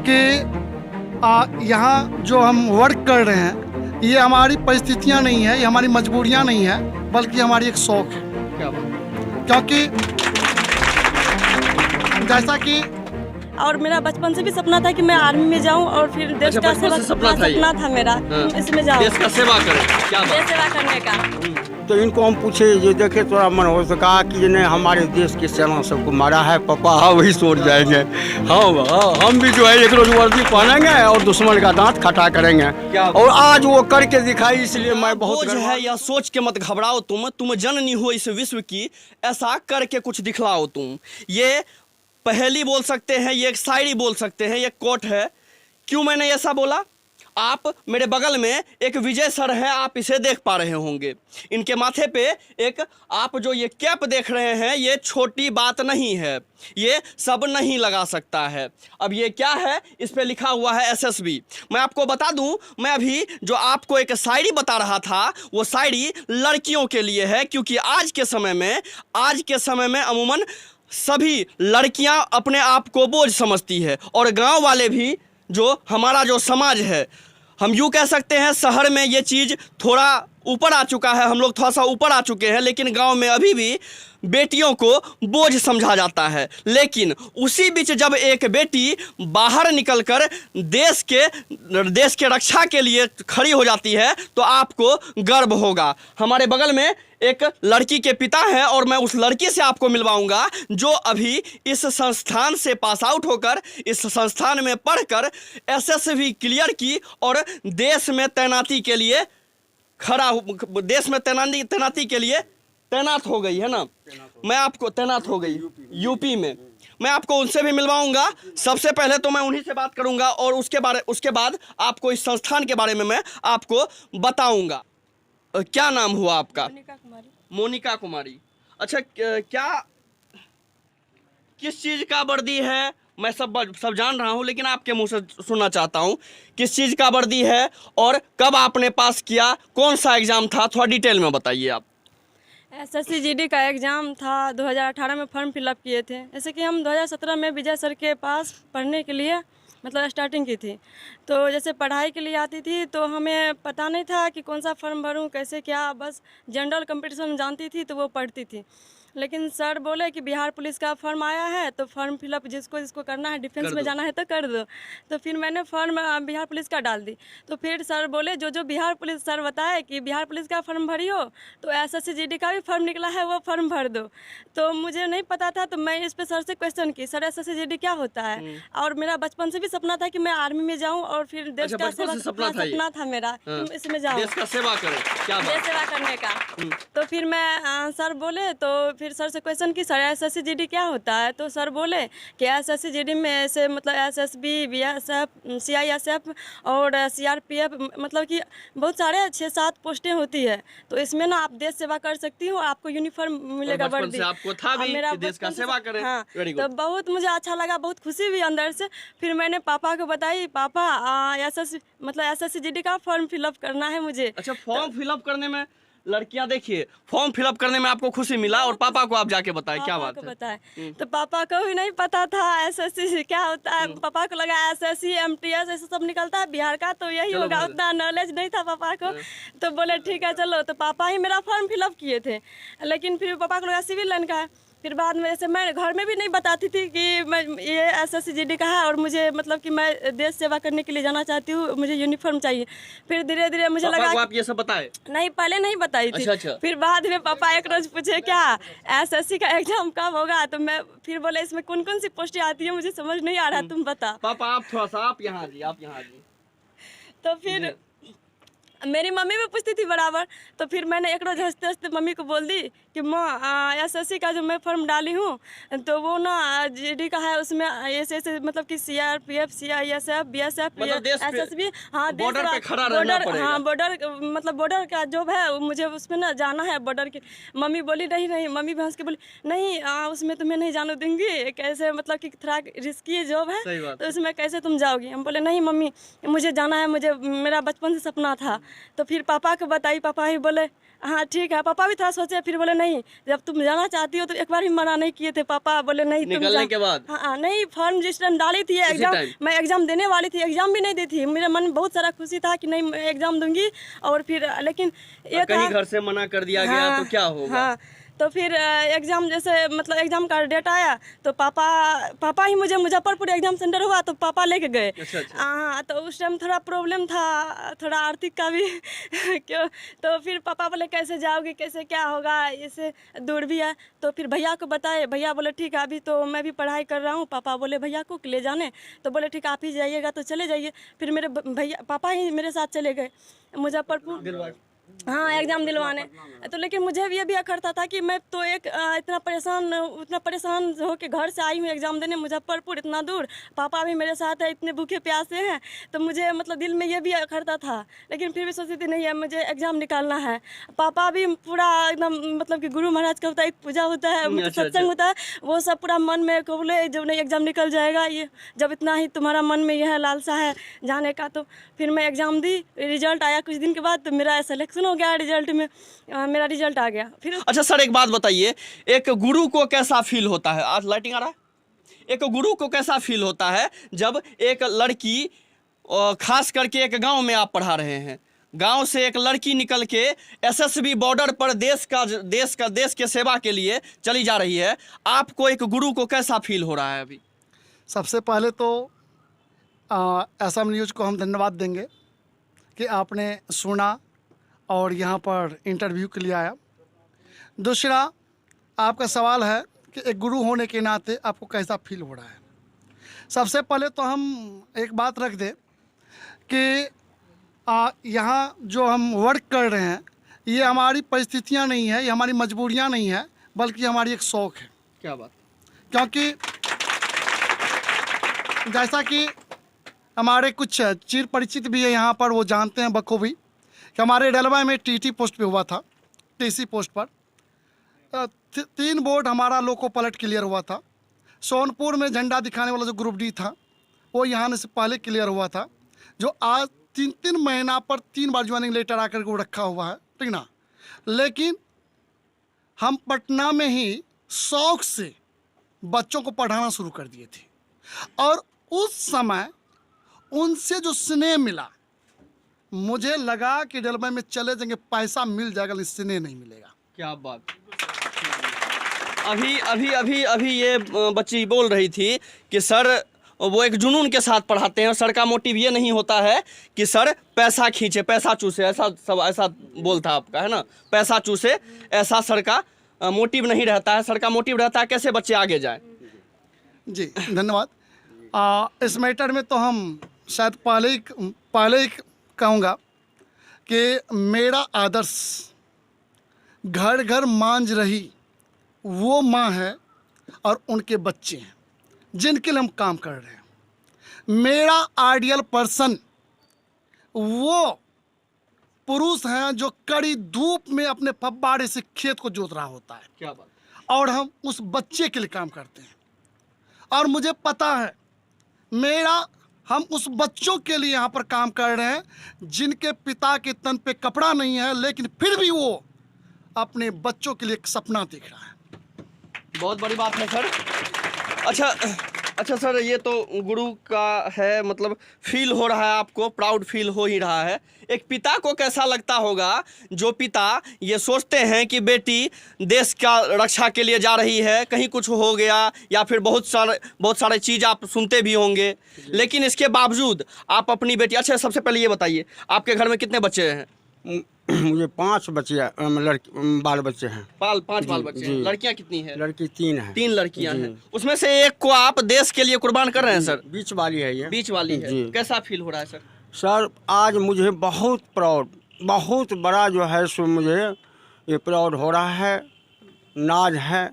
कि यहाँ जो हम वर्क कर रहे हैं ये हमारी परिस्थितियाँ नहीं है, ये हमारी मजबूरियाँ नहीं है, बल्कि हमारी एक शौक है। क्या बात? क्योंकि जैसा कि और मेरा बचपन से भी सपना था कि मैं आर्मी में जाऊं और फिर देश अच्छा, का बचपन सेवा से सपना था ये? सपना था मेरा हाँ। इसमें जाऊं, देश का सेवा करें। क्या देश बात? सेवा करने का। तो इनको हम पूछे ये देखे थोड़ा मन हो सका कि ने हमारे देश के सेना सबको मारा है पापा, हाँ वही सोच जाएंगे। हाँ हम भी जो है एक रोज वर्दी पहनेंगे और दुश्मन का दांत खटा करेंगे। क्या और आज वो करके दिखाई, इसलिए मैं बहुत बोझ है या सोच के मत घबराओ तुम जननी हो इस विश्व की, ऐसा करके कुछ दिखलाओ तुम। ये पहेली बोल सकते हैं, ये एक शायरी बोल सकते हैं, ये कोट है। क्यों मैंने ऐसा बोला? आप मेरे बगल में एक विजय सर हैं, आप इसे देख पा रहे होंगे। इनके माथे पे एक आप जो ये कैप देख रहे हैं, ये छोटी बात नहीं है, ये सब नहीं लगा सकता है। अब ये क्या है? इस पे लिखा हुआ है एसएसबी। मैं आपको बता दूं, मैं अभी जो आपको एक शायरी बता रहा था वो शायरी लड़कियों के लिए है, क्योंकि आज के समय में अमूमन सभी लड़कियां अपने आप को बोझ समझती है, और गांव वाले भी, जो हमारा जो समाज है, हम यूँ कह सकते हैं शहर में ये चीज़ थोड़ा ऊपर आ चुका है, हम लोग थोड़ा सा ऊपर आ चुके हैं, लेकिन गांव में अभी भी बेटियों को बोझ समझा जाता है। लेकिन उसी बीच जब एक बेटी बाहर निकलकर देश के रक्षा के लिए खड़ी हो जाती है तो आपको गर्व होगा। हमारे बगल में एक लड़की के पिता हैं और मैं उस लड़की से आपको मिलवाऊंगा जो अभी इस संस्थान से पास आउट होकर इस संस्थान में पढ़कर एसएसबी क्लियर की और देश में तैनाती के लिए तैनाती के लिए तैनात हो गई है ना। मैं आपको तैनात हो गई यूपी में। मैं आपको उनसे भी मिलवाऊंगा। सबसे पहले तो मैं उन्हीं से बात करूंगा और उसके बाद आपको इस संस्थान के बारे में मैं आपको बताऊंगा। क्या नाम हुआ आपका? मोनिका कुमारी। मोनिका कुमारी। अच्छा, क्या किस चीज़ का वर्दी है? मैं सब जान रहा हूँ, लेकिन आपके मुंह से सुनना चाहता हूँ किस चीज़ का वर्दी है और कब आपने पास किया, कौन सा एग्ज़ाम था, थोड़ा डिटेल में बताइए आप। एसएससी जीडी का एग्ज़ाम था, 2018 में फॉर्म फिलअप किए थे। जैसे कि हम 2017 में विजय सर के पास पढ़ने के लिए मतलब स्टार्टिंग की थी, तो जैसे पढ़ाई के लिए आती थी तो हमें पता नहीं था कि कौन सा फॉर्म भरूं, कैसे क्या, बस जनरल कंपटीशन जानती थी तो वो पढ़ती थी। लेकिन सर बोले कि बिहार पुलिस का फॉर्म आया है तो फॉर्म फिलअप जिसको करना है, डिफेंस में जाना है तो कर दो। तो फिर मैंने फॉर्म बिहार पुलिस का डाल दी। तो फिर सर बोले जो बिहार पुलिस सर बताए कि बिहार पुलिस का फॉर्म भरी हो, तो एसएससी जीडी का भी फॉर्म निकला है, वो फॉर्म भर दो। तो मुझे नहीं पता था, तो मैं इस पर सर से क्वेश्चन की, सर एसएससी जीडी क्या होता है? और मेरा बचपन से भी सपना था कि मैं आर्मी में जाऊँ और फिर देश का सपना था मेरा, इसमें जाऊँ, देश का सेवा करें। क्या बात? देश सेवा करने का। तो फिर मैं सर बोले, तो फिर सर से क्वेश्चन की, सर एसएससी जीडी क्या होता है? तो सर बोले कि एसएससी जीडी में ऐसे मतलब एसएसबी, बीएसएफ, सीआईएसएफ और सीआरपीएफ, मतलब कि बहुत सारे 6-7 पोस्टें होती है। तो इसमें ना आप देश सेवा कर सकती हो, आपको यूनिफॉर्म मिलेगा वर्दी। आपको था भी कि देश का सेवा करें। हाँ, वेरी तो गुड। बहुत मुझे अच्छा लगा, बहुत खुशी हुई अंदर से। फिर मैंने पापा को बताई, पापा एसएससी जीडी का फॉर्म फिलअप करना है मुझे। अच्छा, फॉर्म फिलअप करने में लड़कियां, देखिए फॉर्म फिलअप करने में आपको खुशी मिला और पापा को आप जाके बताए, क्या बात है? बताए तो पापा को भी नहीं पता था एसएससी क्या होता है। पापा को लगा एसएससी एमटीएस ऐसा सब निकलता है बिहार का, तो यही होगा, उतना नॉलेज नहीं था पापा को। तो बोले ठीक है चलो, तो पापा ही मेरा फॉर्म फिलअप किए थे। लेकिन फिर पापा को लगा सिविल लाइन का है। फिर बाद में ऐसे मैं घर में भी नहीं बताती थी कि मैं ये एसएससी जीडी का है और मुझे मतलब कि मैं देश सेवा करने के लिए जाना चाहती हूँ, मुझे यूनिफॉर्म चाहिए। फिर धीरे धीरे मुझे लगा आप ये सब बताए? नहीं, पहले नहीं बताई थी। अच्छा। फिर बाद में पापा एक रोज पूछे क्या एसएससी का एग्जाम कब होगा, तो मैं फिर बोले इसमें कौन कौन सी पोस्टें आती है, मुझे समझ नहीं आ रहा, तुम बता। पापा आप थोड़ा सा आप यहाँ जी। तो फिर मेरी मम्मी भी पूछती थी बराबर। तो फिर मैंने एक रोज हंसते हंसते मम्मी को बोल दी कि माँ एसएससी का जो मैं फॉर्म डाली हूँ तो वो ना जीडी का है, उसमें ऐसे मतलब कि सीआरपीएफ, सीआईएसएफ, बीएसएफ, एसएसबी, हाँ बॉर्डर पे खड़ा रहना पड़ेगा। हाँ बॉर्डर, मतलब बॉर्डर का जॉब है, मुझे उसमें ना जाना है बॉर्डर की। मम्मी बोली नहीं, मम्मी भी हंस के बोली नहीं, उसमें तुम्हें नहीं जाने दूंगी, कैसे मतलब कि थोड़ा रिस्की जॉब है, तो उसमें कैसे तुम जाओगी? हम बोले नहीं मम्मी, मुझे जाना है, मुझे मेरा बचपन से सपना था। तो फिर पापा को बताई, पापा ही बोले हाँ ठीक है। पापा भी थोड़ा सोचे, फिर बोले नहीं, जब तुम जाना चाहती हो तो एक बार भी मना नहीं किए थे पापा, बोले नहीं तुम निकलने के बाद? हाँ नहीं, फॉर्म जिस टाइम डाली थी एग्जाम, मैं एग्जाम देने वाली थी, एग्जाम भी नहीं दी थी। मेरे मन में बहुत सारा खुशी था कि नहीं मैं एग्जाम दूंगी, और फिर लेकिन ये कहीं घर से मना कर दिया गया तो क्या होगा? हाँ, तो फिर एग्ज़ाम जैसे मतलब एग्ज़ाम का डेट आया तो पापा ही मुझे मुजफ्फरपुर एग्ज़ाम सेंटर हुआ तो पापा लेके गए। अच्छा। हाँ, तो उस टाइम थोड़ा प्रॉब्लम था, थोड़ा आर्थिक का भी क्यों, तो फिर पापा बोले कैसे जाओगी, कैसे क्या होगा, ऐसे दूर भी है। तो फिर भैया को बताए, भैया बोले ठीक है अभी तो मैं भी पढ़ाई कर रहा हूँ। पापा बोले भैया को ले जाने, तो बोले ठीक आप ही जाइएगा तो चले जाइए। फिर मेरे भैया पापा ही मेरे साथ चले गए मुजफ्फरपुर, हाँ एग्ज़ाम दिलवाने। तो लेकिन मुझे भी ये भी अखरता था कि मैं तो एक उतना परेशान हो के घर से आई हूँ एग्ज़ाम देने मुजफ्फरपुर, इतना दूर, पापा भी मेरे साथ है, इतने भूखे प्यासे हैं। तो मुझे मतलब दिल में ये भी अखरता था, लेकिन फिर भी सोचती थी नहीं है मुझे एग्ज़ाम निकालना है। पापा भी पूरा एकदम मतलब कि गुरु महाराज का होता है, एक पूजा होता है, सत्संग होता है, वो सब पूरा मन में बोले जब नहीं एग्ज़ाम निकल जाएगा, ये जब इतना ही तुम्हारा मन में यह लालसा है जाने का। तो फिर मैं एग्ज़ाम दी, रिजल्ट आया कुछ दिन के बाद, तो मेरा सिलेक्शन हो गया, रिजल्ट में मेरा रिजल्ट आ गया। फिर अच्छा सर एक बात बताइए, एक गुरु को कैसा फील होता है? आज लाइटिंग आ रहा है। एक गुरु को कैसा फील होता है जब एक लड़की, खास करके एक गांव में आप पढ़ा रहे हैं, गांव से एक लड़की निकल के एसएसबी बॉर्डर पर देश के सेवा के लिए चली जा रही है, आपको एक गुरु को कैसा फील हो रहा है अभी? सबसे पहले तो असम न्यूज़ को हम धन्यवाद देंगे कि आपने सुना और यहाँ पर इंटरव्यू के लिए आया। दूसरा, आपका सवाल है कि एक गुरु होने के नाते आपको कैसा फील हो रहा है। सबसे पहले तो हम एक बात रख दें कि यहाँ जो हम वर्क कर रहे हैं ये हमारी परिस्थितियाँ नहीं है, ये हमारी मजबूरियाँ नहीं है, बल्कि हमारी एक शौक़ है। क्या बात? क्योंकि जैसा कि हमारे कुछ चिर परिचित भी है यहाँ पर, वो जानते हैं बखूबी कि हमारे रेलवे में टीटी पोस्ट पे हुआ था, टीसी पोस्ट पर 3 बोर्ड हमारा लोको पलट क्लियर हुआ था। सोनपुर में झंडा दिखाने वाला जो ग्रुप डी था वो यहाँ से पहले क्लियर हुआ था, जो आज 3 महीना पर 3 बार ज्वाइनिंग लेटर आकर के वो रखा हुआ है, ठीक ना। लेकिन हम पटना में ही शौक़ से बच्चों को पढ़ाना शुरू कर दिए थे, और उस समय उनसे जो स्नेह मिला, मुझे लगा कि रेलवे में चले जाएंगे, पैसा मिल जाएगा लेकिन स्नेह नहीं मिलेगा। क्या बात। अभी ये बच्ची बोल रही थी कि सर वो एक जुनून के साथ पढ़ाते हैं, सर का मोटिव ये नहीं होता है कि सर पैसा खींचे, पैसा चूसे, ऐसा बोलता आपका है ना, पैसा चूसे, ऐसा सर का मोटिव नहीं रहता है। सर का मोटिव रहता है कैसे बच्चे आगे जाएं। जी धन्यवाद। इस मैटर में तो हम शायद पहले ही कहूँगा कि मेरा आदर्श घर घर मांझ रही वो माँ है और उनके बच्चे हैं जिनके लिए हम काम कर रहे हैं। मेरा आइडियल पर्सन वो पुरुष हैं जो कड़ी धूप में अपने फव्वारे से खेत को जोत रहा होता है। क्या बात। और हम उस बच्चे के लिए काम करते हैं, और मुझे पता है हम उस बच्चों के लिए यहाँ पर काम कर रहे हैं जिनके पिता के तन पे कपड़ा नहीं है, लेकिन फिर भी वो अपने बच्चों के लिए एक सपना देख रहा है। बहुत बड़ी बात है सर। अच्छा सर, ये तो गुरु का है, मतलब फील हो रहा है आपको, प्राउड फील हो ही रहा है। एक पिता को कैसा लगता होगा जो पिता ये सोचते हैं कि बेटी देश का रक्षा के लिए जा रही है, कहीं कुछ हो गया या फिर बहुत सारे चीज़ आप सुनते भी होंगे, लेकिन इसके बावजूद आप अपनी बेटी। अच्छा सबसे पहले ये बताइए आपके घर में कितने बच्चे हैं? मुझे 5 बच्चे बाल बच्चे हैं। 5 बाल बच्चे हैं। लड़कियां कितनी हैं? लड़की 3 है। 3 लड़कियां हैं, उसमें से एक को आप देश के लिए कुर्बान कर रहे हैं सर? बीच वाली है ये। बीच वाली है। कैसा फील हो रहा है सर? सर आज मुझे बहुत प्राउड, बहुत बड़ा जो है सो मुझे ये प्राउड हो रहा है, नाज है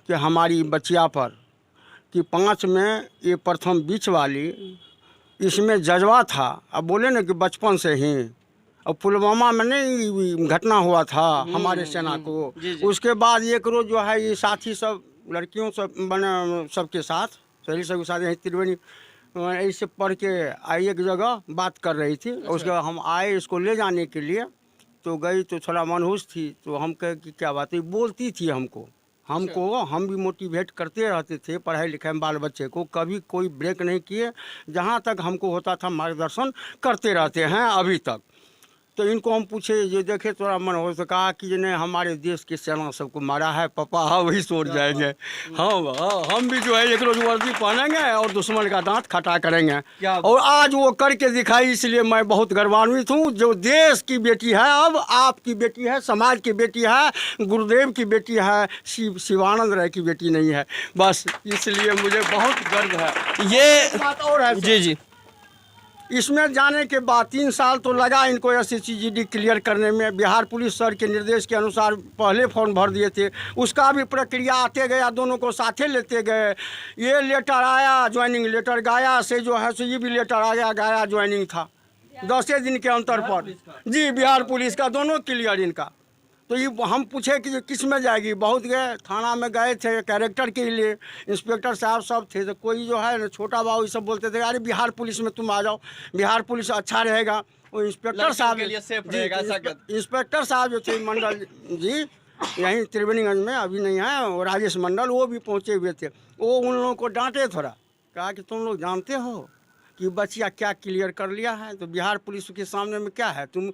कि हमारी बच्चिया पर कि 5 में ये प्रथम बीच वाली, इसमें जज्बा था। अब बोले ना कि बचपन से ही, और पुलवामा में नहीं घटना हुआ था हमारे सेना को, उसके बाद एक रोज जो है ये साथी सब लड़कियों सब बने सबके साथ सही सब साथ त्रिवेणी ऐसे पढ़ के आई एक जगह बात कर रही थी। उसके बाद हम आए इसको ले जाने के लिए, तो गई तो थोड़ा मनहूस थी, तो हम कहे कि क्या बात है, बोलती थी हमको हम भी मोटिवेट करते रहते थे पढ़ाई लिखाई में बाल बच्चे को, कभी कोई ब्रेक नहीं किए, जहाँ तक हमको होता था मार्गदर्शन करते रहते हैं अभी तक। तो इनको हम पूछे, ये देखे थोड़ा मन हो, तो कहा कि ने हमारे देश के सेना सबको मारा है पापा, हाँ वही सोच जाएंगे। हाँ हम भी जो है एक रोज वर्दी पहनेंगे और दुश्मन का दांत खटा करेंगे। और आज वो करके दिखाई, इसलिए मैं बहुत गर्वान्वित हूँ। जो देश की बेटी है, अब आपकी बेटी है, समाज की बेटी है, गुरुदेव की बेटी है, शिवानंद राय की बेटी नहीं है। बस इसलिए मुझे बहुत गर्व है। ये बात और है जी जी, इसमें जाने के बाद 3 साल तो लगा इनको SSCGD क्लियर करने में। बिहार पुलिस सर के निर्देश के अनुसार पहले फॉर्म भर दिए थे, उसका भी प्रक्रिया आते गया, दोनों को साथे लेते गए। ये लेटर आया, ज्वाइनिंग लेटर, गाया से जो है सो ये भी लेटर आ गया, गाया ज्वाइनिंग था 10 दिन के अंतर पर। जी बिहार पुलिस का दोनों क्लियर इनका। तो ये हम पूछे कि ये किस में जाएगी, बहुत गए थाना में, गए थे कैरेक्टर के लिए, इंस्पेक्टर साहब सब थे, तो कोई जो है छोटा बाबू सब बोलते थे अरे बिहार पुलिस में तुम आ जाओ, बिहार पुलिस अच्छा रहेगा। वो इंस्पेक्टर साहब के लिए सेफ रहेगा, ऐसा कहते। इंस्पेक्टर साहब जो थे मंडल जी, यहीं त्रिवेणीगंज में, अभी नहीं है, वो राजेश मंडल, वो भी पहुँचे हुए थे। वो उन लोगों को डांटे थोड़ा, कहा कि तुम लोग जानते हो कि बच्चिया क्या क्लियर कर लिया है, तो बिहार पुलिस के सामने में क्या है, तुम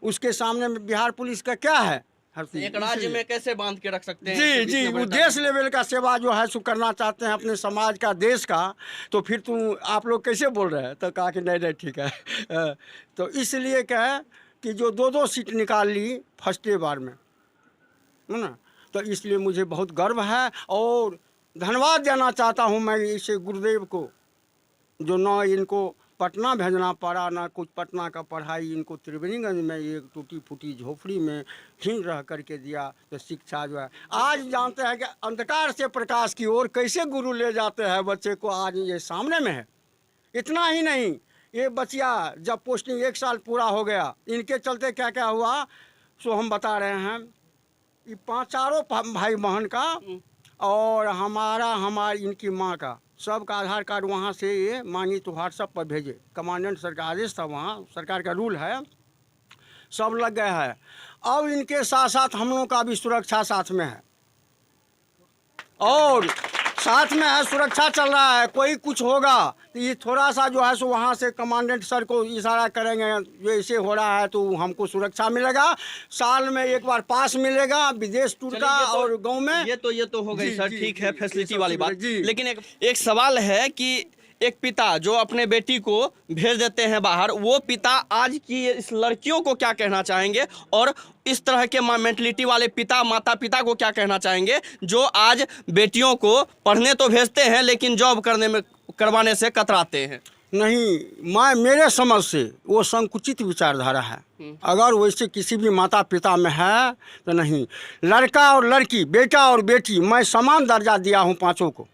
उसके सामने में बिहार पुलिस का क्या है। एक राज्य में कैसे बांध के रख सकते हैं? जी जी, वो देश लेवल का सेवा जो है सो करना चाहते हैं अपने समाज का, देश का, तो फिर तुम आप लोग कैसे बोल रहे हैं। तो कहा कि नहीं ठीक है। तो इसलिए क्या है कि जो 2-2 सीट निकाल ली फर्स्ट बार में, है ना, तो इसलिए मुझे बहुत गर्व है और धन्यवाद देना चाहता हूँ मैं इसे गुरुदेव को, जो ना इनको पटना भेजना पड़ा, ना कुछ पटना का पढ़ाई इनको त्रिवेणीगंज में एक टूटी फूटी झोपड़ी में ही रह करके दिया। तो शिक्षा जो है आज जानते हैं कि अंधकार से प्रकाश की ओर कैसे गुरु ले जाते हैं बच्चे को, आज ये सामने में है। इतना ही नहीं, ये बच्चिया जब पोस्टिंग 1 साल पूरा हो गया, इनके चलते क्या क्या हुआ सो हम बता रहे हैं। ये 5 भाई बहन का और हमारी इनकी माँ का सबका आधार कार्ड वहाँ से ये मांगी तो व्हाट्सएप पर भेजे। कमांडेंट सर का आदेश था, वहाँ सरकार का रूल है, सब लग गया है। अब इनके साथ साथ हम लोगों का भी सुरक्षा साथ में है, और साथ में है, सुरक्षा चल रहा है। कोई कुछ होगा तो ये थोड़ा सा जो है सो वहाँ से कमांडेंट सर को इशारा करेंगे, जो ऐसे हो रहा है तो हमको सुरक्षा मिलेगा, साल में 1 बार पास मिलेगा विदेश टूर का, और गांव में। ये तो हो गई सर, ठीक है, फैसिलिटी वाली बात। जी। लेकिन एक सवाल है कि एक पिता जो अपने बेटी को भेज देते हैं बाहर, वो पिता आज की इस लड़कियों को क्या कहना चाहेंगे, और इस तरह के मेंटलिटी वाले माता पिता को क्या कहना चाहेंगे जो आज बेटियों को पढ़ने तो भेजते हैं लेकिन जॉब करवाने से कतराते हैं? नहीं, मेरे समझ से वो संकुचित विचारधारा है। अगर वैसे किसी भी माता पिता में है तो नहीं, लड़का और लड़की, बेटा और बेटी, मैं समान दर्जा दिया हूँ 5 को,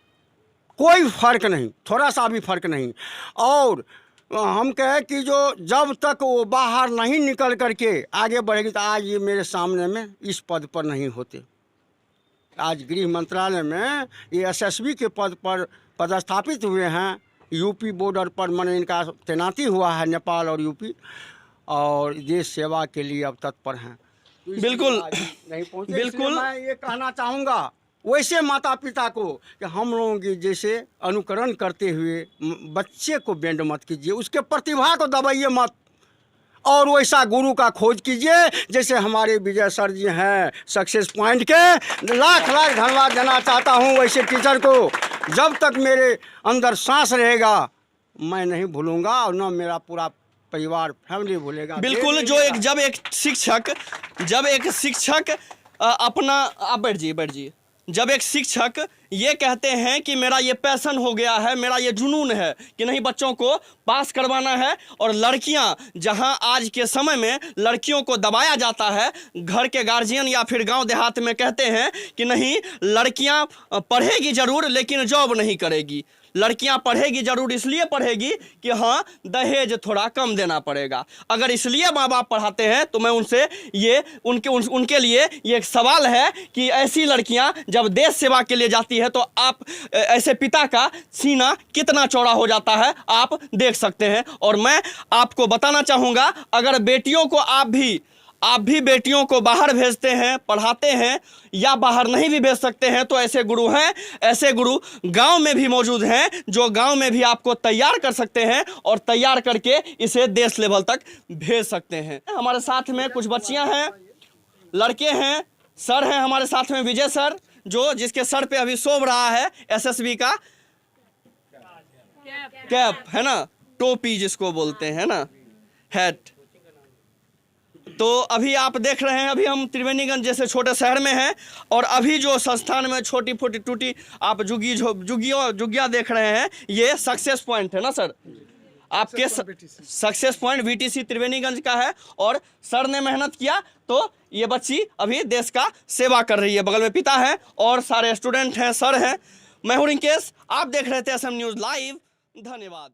कोई फ़र्क नहीं, थोड़ा सा भी फ़र्क नहीं। और हम कहें कि जो जब तक वो बाहर नहीं निकल करके आगे बढ़ेगी, तो आज ये मेरे सामने में इस पद पर नहीं होते। आज गृह मंत्रालय में ये SSB के पद पर पदस्थापित हुए हैं, यूपी बॉर्डर पर मैंने इनका तैनाती हुआ है, नेपाल और यूपी, और देश सेवा के लिए अब तत्पर हैं। तो बिल्कुल नहीं पहुँचे। बिल्कुल, मैं ये कहना चाहूँगा वैसे माता पिता को कि हम लोगों की जैसे अनुकरण करते हुए बच्चे को बेंड मत कीजिए, उसके प्रतिभा को दबाइए मत, और वैसा गुरु का खोज कीजिए जैसे हमारे विजय सर जी हैं सक्सेस पॉइंट के। लाख धन्यवाद देना चाहता हूँ वैसे टीचर को। जब तक मेरे अंदर सांस रहेगा मैं नहीं भूलूंगा, और न मेरा पूरा परिवार फैमिली भूलेगा। बिल्कुल, जब एक शिक्षक अपना, आप बैठ जाइए, जब एक शिक्षक ये कहते हैं कि मेरा ये पैशन हो गया है, मेरा ये जुनून है कि नहीं बच्चों को पास करवाना है। और लड़कियां, जहां आज के समय में लड़कियों को दबाया जाता है, घर के गार्जियन या फिर गांव देहात में कहते हैं कि नहीं, लड़कियां पढ़ेगी जरूर लेकिन जॉब नहीं करेगी। लड़कियां पढ़ेगी जरूर, इसलिए पढ़ेगी कि हाँ दहेज थोड़ा कम देना पड़ेगा। अगर इसलिए माँ बाप पढ़ाते हैं तो मैं उनसे ये उनके लिए ये एक सवाल है कि ऐसी लड़कियां जब देश सेवा के लिए जाती है तो आप ऐसे पिता का सीना कितना चौड़ा हो जाता है आप देख सकते हैं। और मैं आपको बताना चाहूँगा, अगर बेटियों को आप भी बेटियों को बाहर भेजते हैं, पढ़ाते हैं, या बाहर नहीं भी भेज सकते हैं तो ऐसे गुरु हैं, ऐसे गुरु गांव में भी मौजूद हैं जो गांव में भी आपको तैयार कर सकते हैं और तैयार करके इसे देश लेवल तक भेज सकते हैं। हमारे साथ में कुछ बच्चियां हैं, लड़के हैं, सर हैं हमारे साथ में, विजय सर, जिसके सर पे अभी शोभ रहा है एसएसबी का कैप, है ना, टोपी जिसको बोलते हैं ना, हैट। तो अभी आप देख रहे हैं, अभी हम त्रिवेणीगंज जैसे छोटे शहर में हैं और अभी जो संस्थान में छोटी फोटी टूटी आप जुगिया देख रहे हैं, ये सक्सेस पॉइंट है ना सर, आपके सक्सेस पॉइंट VTC त्रिवेणीगंज का है। और सर ने मेहनत किया तो ये बच्ची अभी देश का सेवा कर रही है। बगल में पिता है और सारे स्टूडेंट हैं, सर हैं। मैं हूं रिंकेश, आप देख रहे थे SM न्यूज़ लाइव। धन्यवाद।